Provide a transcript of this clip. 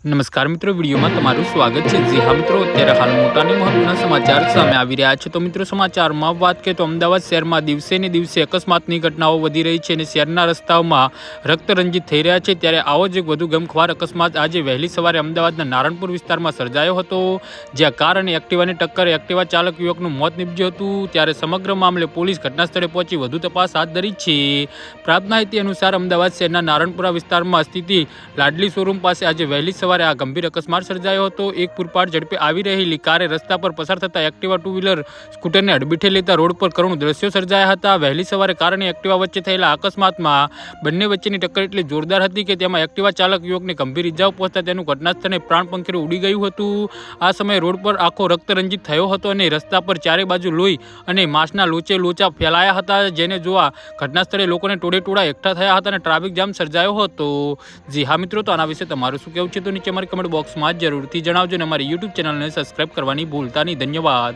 નમસ્કાર મિત્રો, વિડીયોમાં તમારું સ્વાગત છે। જી હા મિત્રો, અત્યારે હાલ મોટા અને મહત્વના સમાચાર સામે આવી રહ્યા છે। તો મિત્રો, સમાચારમાં વાત કરીએ તો અમદાવાદ શહેરમાં દિવસે ને દિવસે અકસ્માતની ઘટનાઓ વધી રહી છે અને શહેરના રસ્તાઓમાં રક્તરંજિત થઈ રહ્યા છે। ત્યારે આવો જ એક વધુ ગમખ્વાર અકસ્માત આજે વહેલી સવારે અમદાવાદના નારણપુર વિસ્તારમાં સર્જાયો હતો, જ્યાં કાર અને એક્ટિવાની ટક્કરે એક્ટિવા ચાલક યુવકનું મોત નીપજ્યું હતું। ત્યારે સમગ્ર મામલે પોલીસ ઘટનાસ્થળે પહોંચી વધુ તપાસ હાથ ધરી છે। પ્રાપ્ત માહિતી અનુસાર અમદાવાદ શહેરના નારણપુરા વિસ્તારમાં સ્થિત લાડલી શોરૂમ પાસે આજે વહેલી સવારે આ ગંભીર અકસ્માત સર્જાયો હતો। એક પૂરપાટ ઝડપે આવી રહેલી કારે રસ્તા પર પસાર થતા એક્ટિવા ટુ વ્હીલર સ્કૂટરને અડબીઠે લેતા રોડ પર કરુણ દ્રશ્યો સર્જાયા હતા। વહેલી સવારે કાર અને એક્ટિવા વચ્ચે થયેલા અકસ્માતમાં બંને વચ્ચેની ટક્કર એટલી જોરદાર હતી કે તેમાં એક્ટિવા ચાલક યુવકને ગંભીર ઇજાઓ પહોંચતા તેનું ઘટનાસ્થળે પ્રાણ પંખીરું ઉડી ગયું હતું। આ સમયે રોડ પર આખો રક્તરંજિત થયો હતો અને રસ્તા પર ચારે બાજુ લોહી અને માંસના લોચા ફેલાયા હતા, જેને જોવા ઘટનાસ્થળે લોકોને ટોળેટોળા એકઠા થયા હતા અને ટ્રાફિક જામ સર્જાયો હતો। જી હા મિત્રો, તો આના વિશે તમારું શું કહેવું છે તો નીચે અમારી કમેન્ટ બોક્સમાં જરૂરથી જણાવજો અને અમારી યુટ્યુબ ચેનલને સબસ્ક્રાઇબ કરવાની ભૂલતા નહીં। ધન્યવાદ।